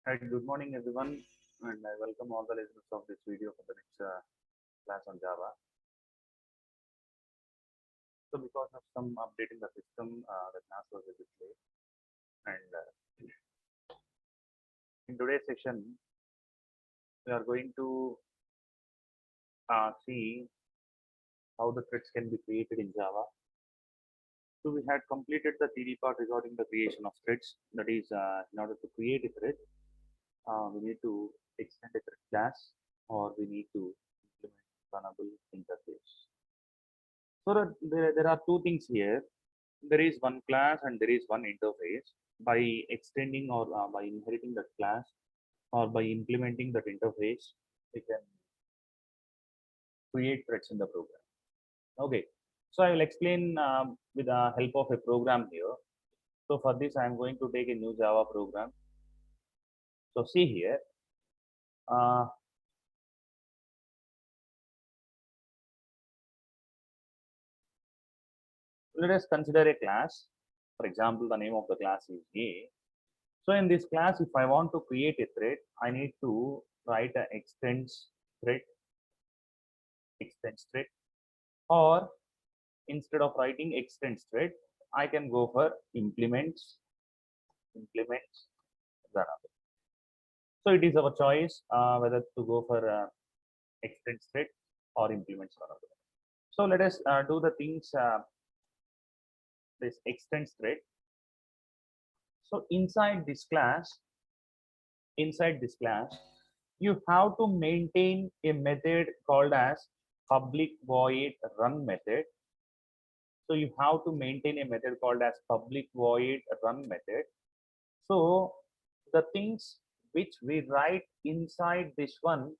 Right, good morning everyone, and I welcome all the listeners of this video for the next class on Java. So, because of some update in the system, the class was a bit late, and in today's session, we are going to see how the threads can be created in Java. So, we had completed the theory part regarding the creation of threads. That is, in order to create a thread, we need to extend a thread class, or we need to implement runnable interface. So there are two things here. There is one class and there is one interface. By extending or by inheriting that class or by implementing that interface, we can create threads in the program. Okay. So I will explain with the help of a program here. So for this, I am going to take a new Java program. So see here. Uh, Let us consider a class. For example, the name of the class is A. So in this class, if I want to create a thread, I need to write an extends thread, or instead of writing extends thread, I can go for implements Runabout. So it is our choice whether to go for extends thread or implements Runabout. So let us do the things this extends thread. So inside this class, you have to maintain a method called as public void run method. So you have to maintain a method called as public void run method. So the things which we write inside this one,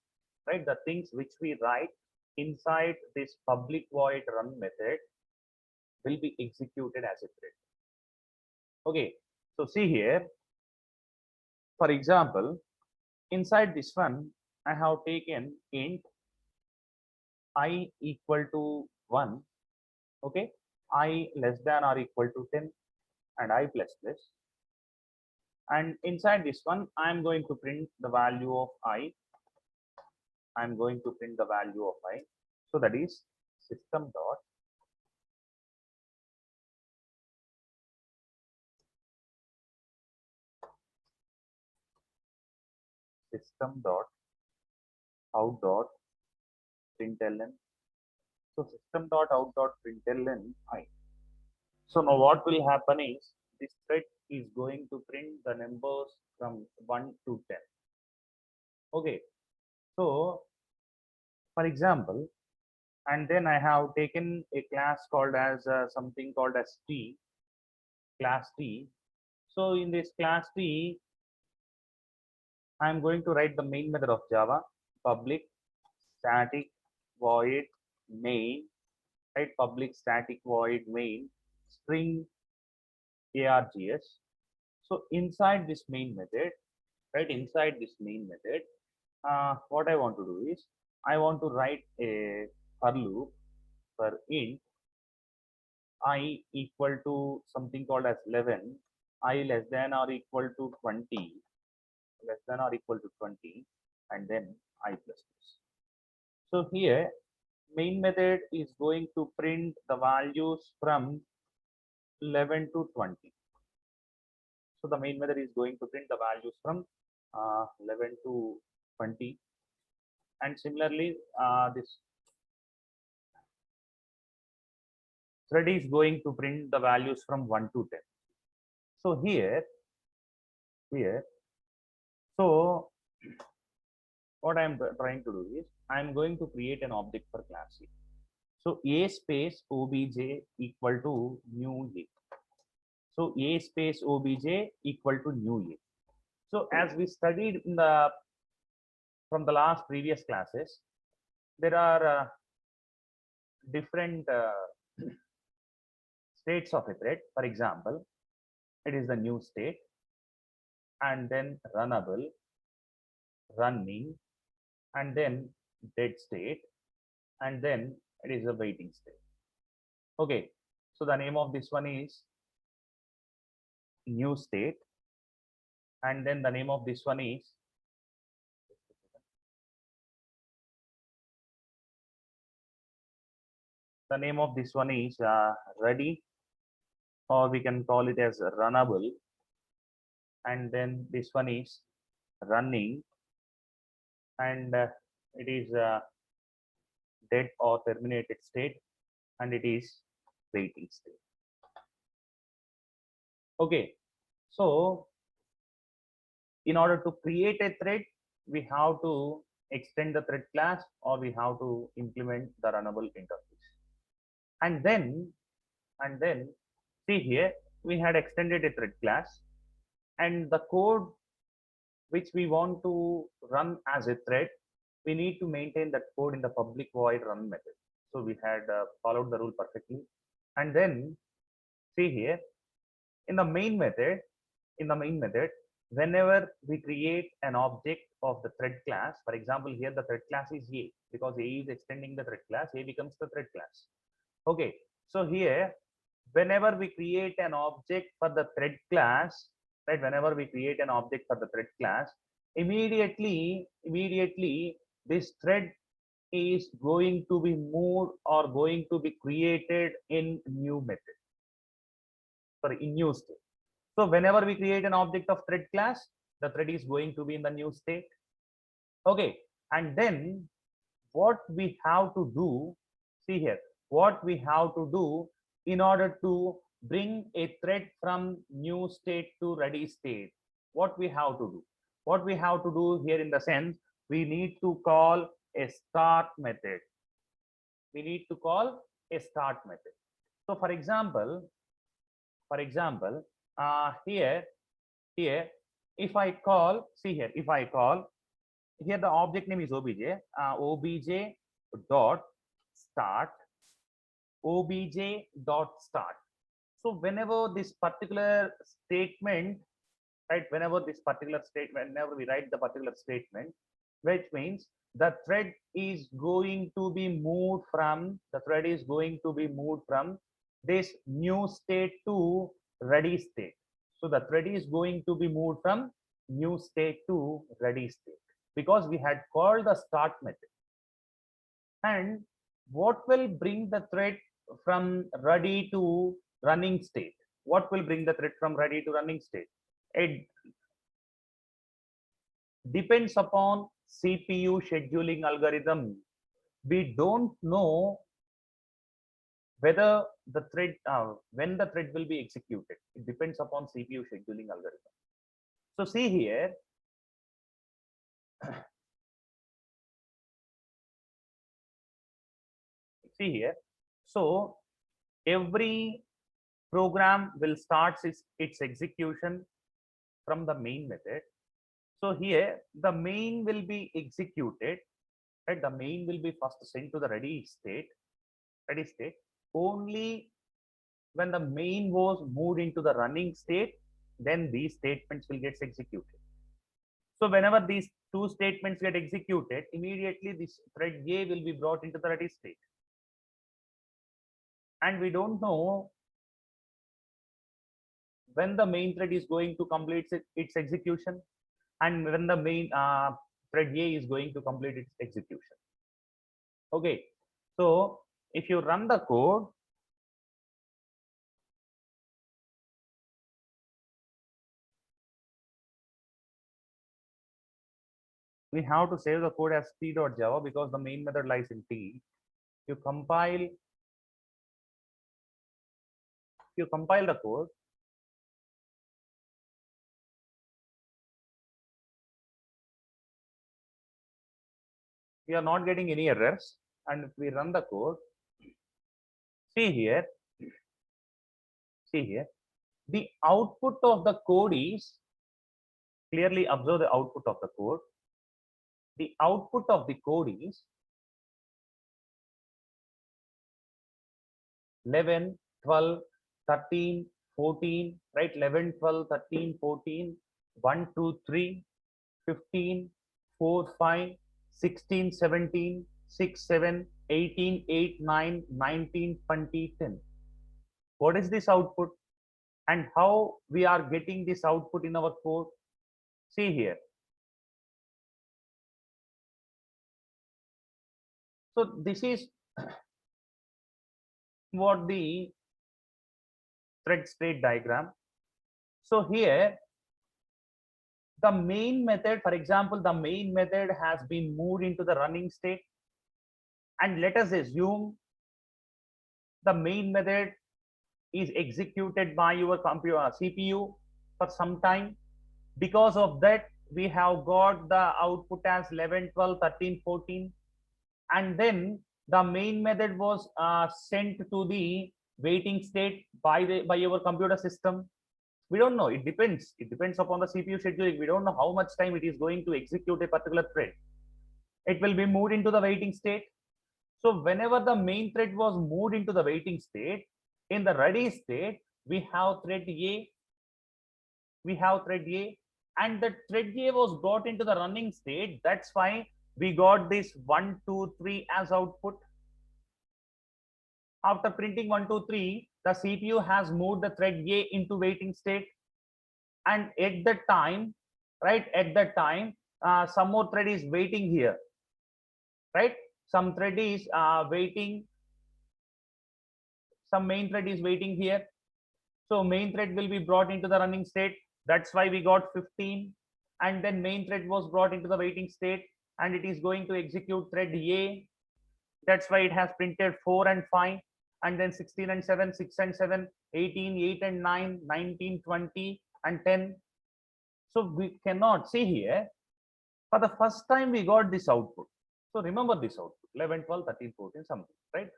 right? The things which we write inside this public void run method will be executed as a thread. Okay. So see here, for example, inside this one, I have taken int I equal to 1. Okay. I less than or equal to 10 and I plus plus. And inside this one, I'm going to print the value of I. I'm going to print the value of I. So that is system dot out dot println. So system dot out dot println I. So now what will happen is this thread is going to print the numbers from 1 to 10. Okay. So for example, and then I have taken a class called as something called as T, class T. So in this class T, I'm going to write the main method of Java, public static void main, right? Public static void main string args. So inside this main method, right? Inside this main method, what I want to do is I want to write a for loop for int I equal to something called as 11, I less than or equal to 20, less than or equal to 20, and then I plus plus. So here, main method is going to print the values from 11 to 20. So the main method is going to print the values from 11 to 20. And similarly, this thread is going to print the values from 1 to 10. So here, so what I'm trying to do is I'm going to create an object for class A. So A space obj equal to new A. So A space obj equal to new A. So as we studied in the from the last previous classes, there are different states of a thread. For example, it is the new state, and then runnable, running, and then dead state, and then it is a waiting state. Okay, so the name of this one is new state, and then the name of this one is ready, or we can call it as runnable, and then this one is running, and it is dead or terminated state, and it is waiting state. Okay, so in order to create a thread, we have to extend the thread class, or we have to implement the runnable interface. And then see here, we had extended a thread class, and the code which we want to run as a thread, we need to maintain that code in the public void run method. So we had followed the rule perfectly. And then see here, in the main method, whenever we create an object of the thread class, for example, here the thread class is A, because A is extending the thread class, A becomes the thread class. Okay, so here, whenever we create an object for the thread class, right, whenever we create an object for the thread class, immediately this thread is going to be moved or going to be created in new method, sorry, in new state. So whenever we create an object of thread class, the thread is going to be in the new state. Okay, and then what we have to do, see here, what we have to do in order to bring a thread from new state to ready state, what we have to do? What we have to do here, in the sense, we need to call a start method. We need to call a start method. So for example, here, if I call, see here, if I call, here the object name is obj, obj dot start, obj dot start. So whenever this particular statement, right, whenever we write the particular statement, which means the thread is going to be moved from this new state to ready state. So the thread is going to be moved from new state to ready state, because we had called the start method. And what will bring the thread from ready to running state? What will bring the thread from ready to running state? It depends upon CPU scheduling algorithm. We don't know whether the thread, when the thread will be executed. It depends upon CPU scheduling algorithm. So see here, so every program will start its execution from the main method. So here the main will be executed, right? The main will be first sent to the ready state only when the main was moved into the running state, then these statements will get executed. So whenever these two statements get executed, immediately this thread A will be brought into the ready state. And we don't know when the main thread is going to complete its execution, and when the main thread A is going to complete its execution. Okay, so if you run the code, we have to save the code as t.java, because the main method lies in T. You compile the code, we are not getting any errors, and if we run the code, see here, the output of the code is, clearly observe the output of the code. The output of the code is 11, 12, 13, 14, right? 11, 12, 13, 14, 1, 2, 3, 15, 4, 5, 16, 17, 6, 7, 18, 8, 9, 19, 20, 10. What is this output? And how we are getting this output in our code? See here. So this is what the thread state diagram. So here the main method, for example, the main method has been moved into the running state, and let us assume the main method is executed by your computer CPU for some time. Because of that, we have got the output as 11, 12, 13, 14, and then the main method was sent to the waiting state by your computer system. We don't know, it depends upon the CPU scheduling. We don't know how much time it is going to execute a particular thread. It will be moved into the waiting state. So whenever the main thread was moved into the waiting state, in the ready state, we have thread A, and the thread A was brought into the running state. That's why we got this 1, 2, 3 as output. After printing 1, 2, 3, the CPU has moved the thread A into waiting state, and at that time, right, some more thread is waiting here, right? Some thread is waiting, some main thread is waiting here. So main thread will be brought into the running state. That's why we got 15, and then main thread was brought into the waiting state, and it is going to execute thread A. That's why it has printed 4 and 5, and then 16 and 7, 6 and 7, 18, 8 and 9, 19, 20 and 10. So we cannot see here, for the first time we got this output. So remember this output, 11, 12, 13, 14, something, right?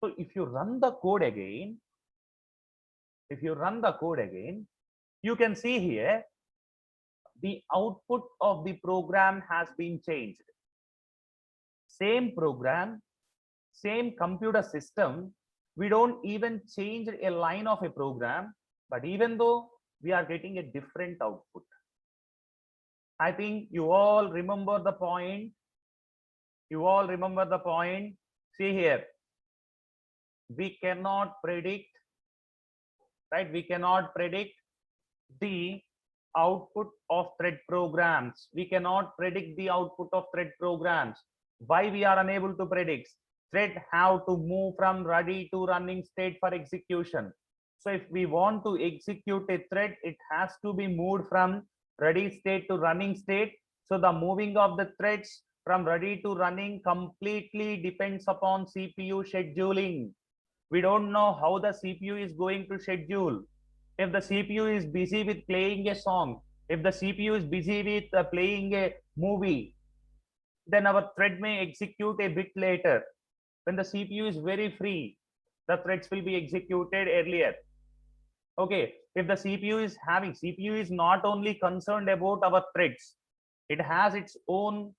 So if you run the code again, you can see here the output of the program has been changed. Same program, same computer system, we don't even change a line of a program, but even though we are getting a different output. I think you all remember the point. See here, we cannot predict, right? We cannot predict the output of thread programs. We cannot predict the output of thread programs. Why we are unable to predict? Thread have to move from ready to running state for execution. So if we want to execute a thread, it has to be moved from ready state to running state. So the moving of the threads from ready to running completely depends upon CPU scheduling. We don't know how the CPU is going to schedule. If the CPU is busy with playing a song, if the CPU is busy with playing a movie, then our thread may execute a bit later. When the CPU is very free, the threads will be executed earlier. Okay, if the CPU is not only concerned about our threads, it has its own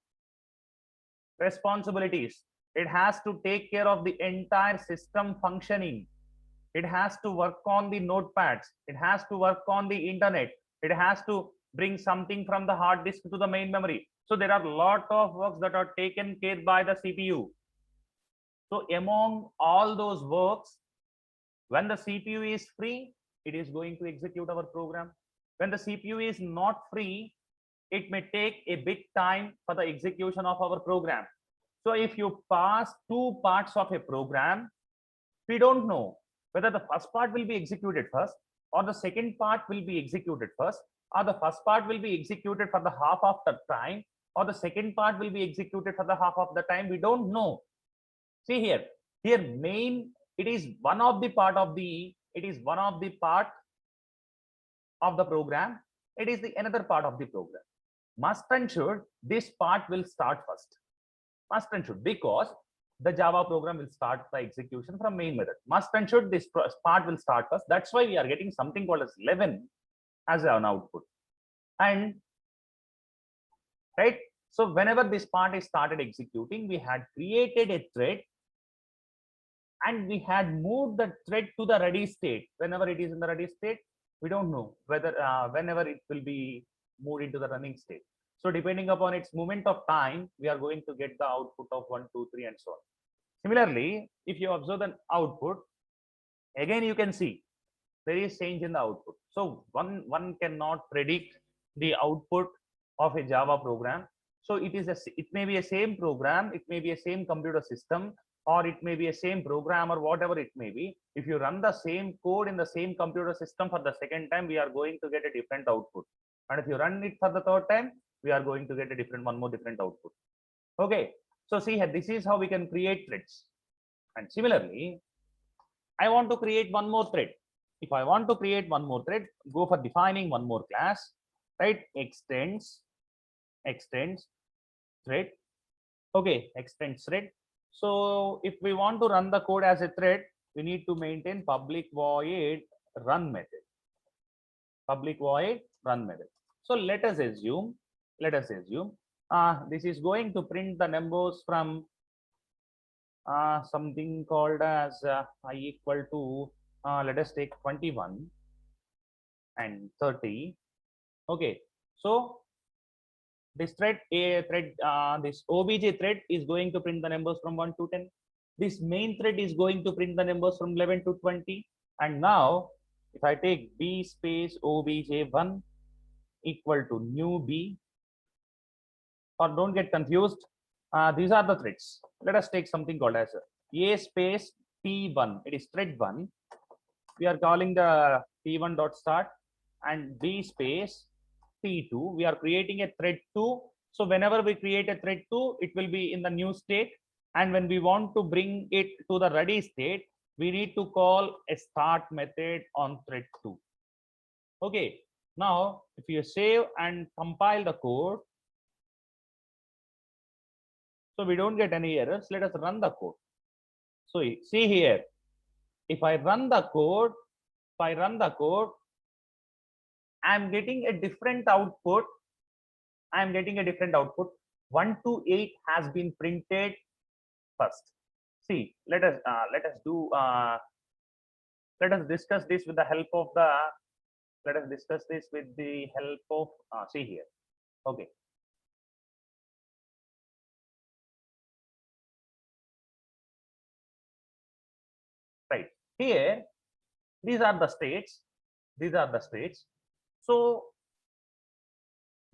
responsibilities. It has to take care of the entire system functioning. It has to work on the notepads. It has to work on the internet. It has to bring something from the hard disk to the main memory. So there are a lot of works that are taken care by the CPU. So among all those works, when the CPU is free, it is going to execute our program. When the CPU is not free, it may take a bit time for the execution of our program. So if you pass two parts of a program, we don't know whether the first part will be executed first, or the second part will be executed first, or the first part will be executed for the half of the time, or the second part will be executed for the half of the time. We don't know. See here, main, it is one of the part of the program. It is the another part of the program. Must and should this part will start first. Must and should, because the Java program will start the execution from main method. Must and should this part will start first. That's why we are getting something called as 11 as an output. And right, so whenever this part is started executing, we had created a thread and we had moved the thread to the ready state. Whenever it is in the ready state, we don't know whether whenever it will be moved into the running state. So depending upon its movement of time, we are going to get the output of 1, 2, 3 and so on. Similarly, if you observe the output, again you can see there is change in the output. So one cannot predict the output of a Java program. So it may be a same program, it may be a same computer system, or it may be a same program, or whatever it may be. If you run the same code in the same computer system for the second time, we are going to get a different output. And if you run it for the third time, we are going to get a one more different output. Okay. So see here, this is how we can create threads. And similarly, I want to create one more thread. If I want to create one more thread, go for defining one more class, right? Extends thread. Okay, extends thread. So if we want to run the code as a thread, we need to maintain public void run method. Public void run method. So let us assume this is going to print the numbers from something called as I equal to let us take 21 and 30. Okay, so this this obj thread is going to print the numbers from 1 to 10. This main thread is going to print the numbers from 11 to 20. And now if I take b space obj1 equal to new b, or don't get confused, these are the threads. Let us take something called as a space t1, it is thread 1. We are calling the t1 dot start, and b space t2, we are creating a thread 2. So whenever we create a thread 2, it will be in the new state, and when we want to bring it to the ready state, we need to call a start method on thread 2. Okay, now if you save and compile the code, so we don't get any errors, let us run the code. So see here, if I run the code, I'm getting a different output. 1 to 8 has been printed first. See, let us discuss this with the help of see here. Okay. Right here, these are the states. So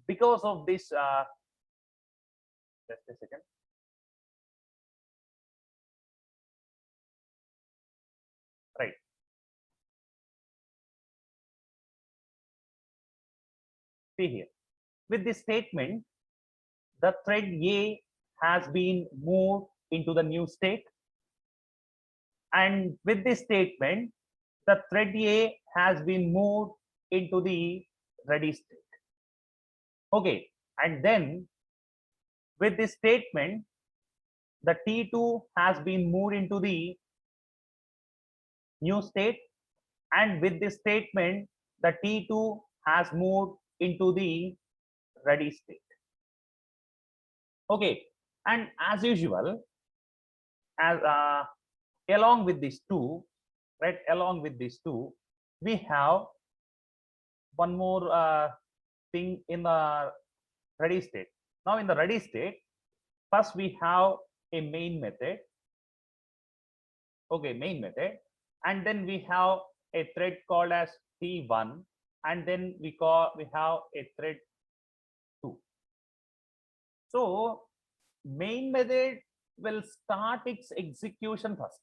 because of this, just a second. Right. See here, with this statement, the thread A has been moved into the new state, and with this statement, the thread A has been moved into the ready state. Okay, and then with this statement, the T2 has been moved into the new state, and with this statement, the T2 has moved into the ready state. Okay, and as usual, as along with these two, right? Along with these two, we have one more thing in the ready state. Now in the ready state, first we have a main method. Okay, main method, and then we have a thread called as t1, and then we have a thread 2. So main method will start its execution first.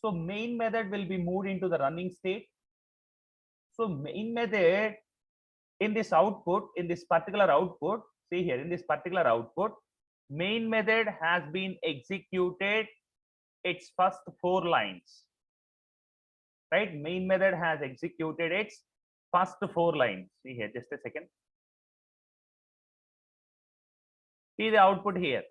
So main method will be moved into the running state. So main method in this output, in this particular output, see here, in this particular output, main method has been executed its first 4 lines. Right? Main method has executed its first 4 lines. See here, just a second. See the output here.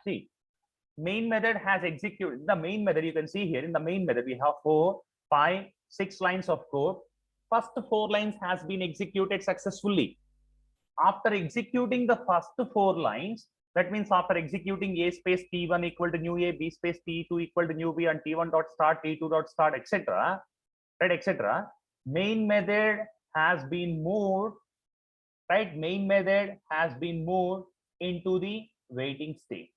See, main method has executed the main method. You can see here in the main method we have 4, 5, 6 lines of code. First 4 lines has been executed successfully. After executing the first 4 lines, that means after executing a space t1 equal to new a, b space t2 equal to new b, and t1 dot start, t2 dot start, etc. Right, etc. Main method has been moved. Right, main method has been moved into the waiting state.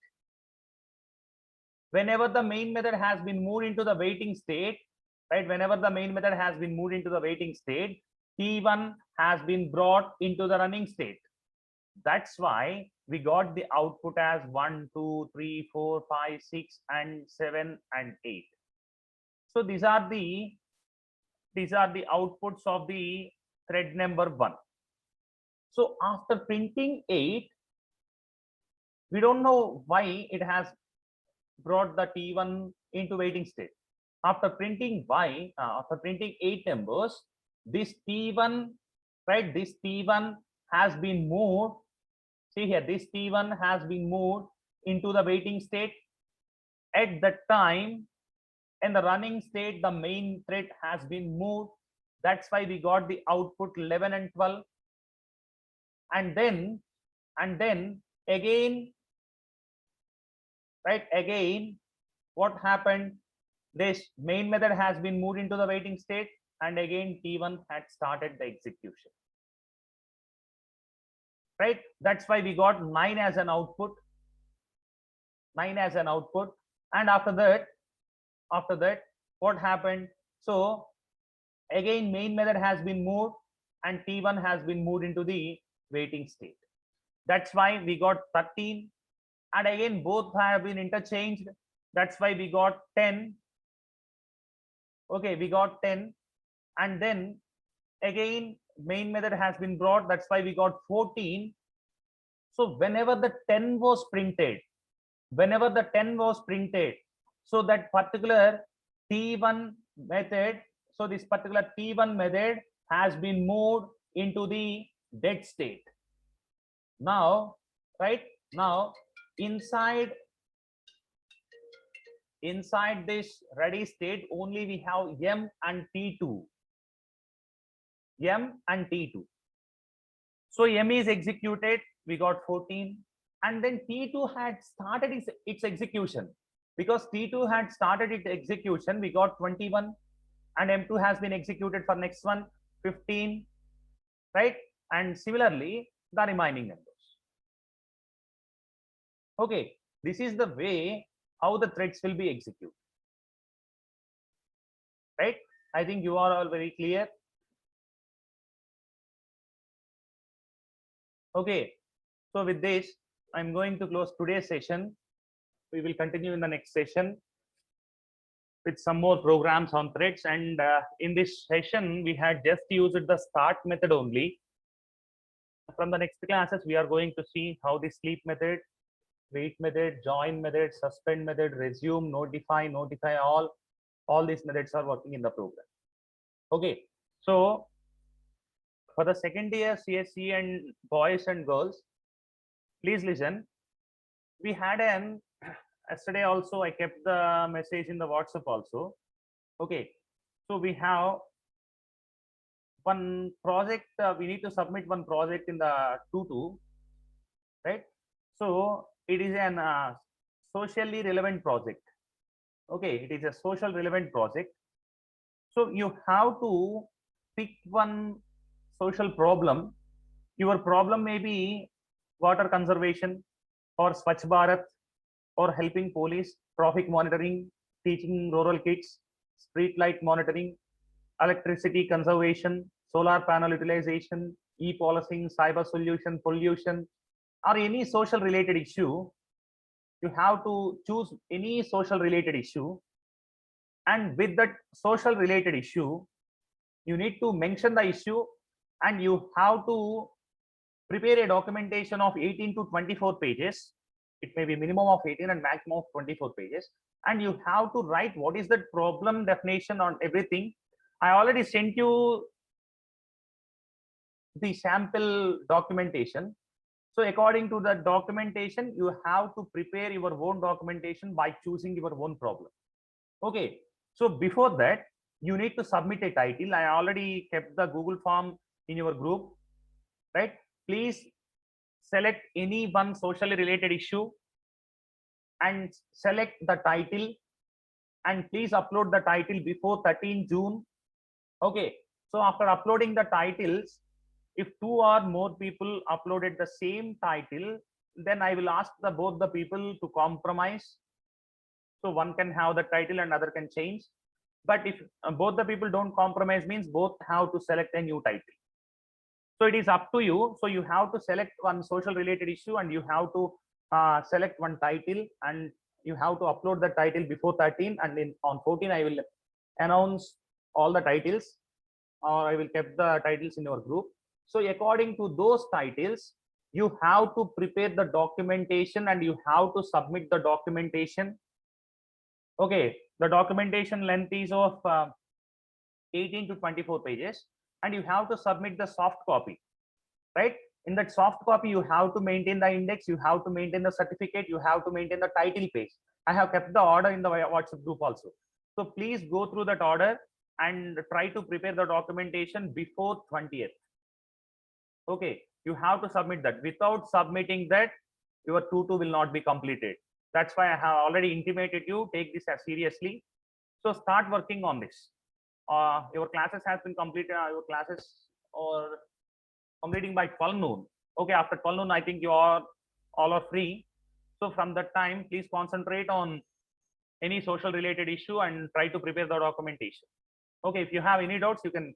whenever the main method has been moved into the waiting state, right? Whenever the main method has been moved into the waiting state, T1 has been brought into the running state. That's why we got the output as 1, 2, 3, 4, 5, 6, and 7 and 8. So these are the outputs of the thread number 1. So after printing 8, we don't know why it has brought the T1 into waiting state. After printing 8 numbers, this T1, right? This T1 has been moved. See here, this T1 has been moved into the waiting state. At that time, in the running state, the main thread has been moved. That's why we got the output 11 and 12. And then again, right? Again, what happened? This main method has been moved into the waiting state, and again T1 had started the execution. Right? That's why we got 9 as an output. 9 as an output. And after that, what happened? So again, main method has been moved, and T1 has been moved into the waiting state. That's why we got 13. And again, both have been interchanged. That's why we got 10. Okay, we got 10. And then again, main method has been brought. That's why we got 14. So whenever the 10 was printed, so that particular T1 method, so this particular T1 method has been moved into the dead state. Now, right now, inside this ready state, only we have M and T2. M and T2. So M is executed, we got 14, and then T2 had started its execution. Because T2 had started its execution, we got 21, and M2 has been executed for next one, 15, right? And similarly, the remaining numbers. Okay, this is the way how the threads will be executed. Right? I think you are all very clear. Okay, so with this, I'm going to close today's session. We will continue in the next session with some more programs on threads. And in this session, we had just used the start method only. From the next classes, we are going to see how the sleep method, wait method, join method, suspend method, resume, notify, all these methods are working in the program. Okay, so for the second year CSE and boys and girls, please listen. We had an yesterday also, I kept the message in the WhatsApp also. Okay, so we have one project, we need to submit one project in the 2.2, right? So it is an socially relevant project. Okay, it is a social relevant project. So you have to pick one social problem. Your problem may be water conservation, or Swachh Bharat, or helping police, traffic monitoring, teaching rural kids, street light monitoring, electricity conservation, solar panel utilization, e-policing, cyber solution, pollution, or any social related issue. You have to choose any social related issue, and with that social related issue, you need to mention the issue, and you have to prepare a documentation of 18 to 24 pages. It may be minimum of 18 and maximum of 24 pages. And you have to write what is the problem definition on everything. I already sent you the sample documentation. So according to the documentation, you have to prepare your own documentation by choosing your own problem. Okay. So before that, you need to submit a title. I already kept the Google form in your group, right? Please select any one socially related issue and select the title, and please upload the title before 13 June. Okay, so after uploading the titles, if 2 or more people uploaded the same title, then I will ask both the people to compromise. So one can have the title and other can change. But if both the people don't compromise, means both have to select a new title. So it is up to you. So you have to select one social related issue and you have to select one title, and you have to upload the title before 13, and on 14 I will announce all the titles, or I will keep the titles in your group. So according to those titles, you have to prepare the documentation and you have to submit the documentation. Okay, the documentation length is of 18 to 24 pages, and you have to submit the soft copy, right? In that soft copy, you have to maintain the index, you have to maintain the certificate, you have to maintain the title page. I have kept the order in the WhatsApp group also. So please go through that order and try to prepare the documentation before 20th. Okay, you have to submit that. Without submitting that, your 2-2 will not be completed. That's why I have already intimated you, take this as seriously. So start working on this. Your classes has been completed, your classes or completing by 12 noon. Okay, after 12 noon, I think you are all are free. So from that time, please concentrate on any social related issue and try to prepare the documentation. Okay, if you have any doubts, you can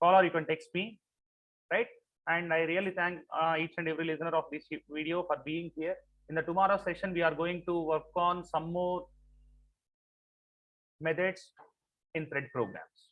call or you can text me, right? And I really thank each and every listener of this video for being here. In the tomorrow session, we are going to work on some more methods in thread programs.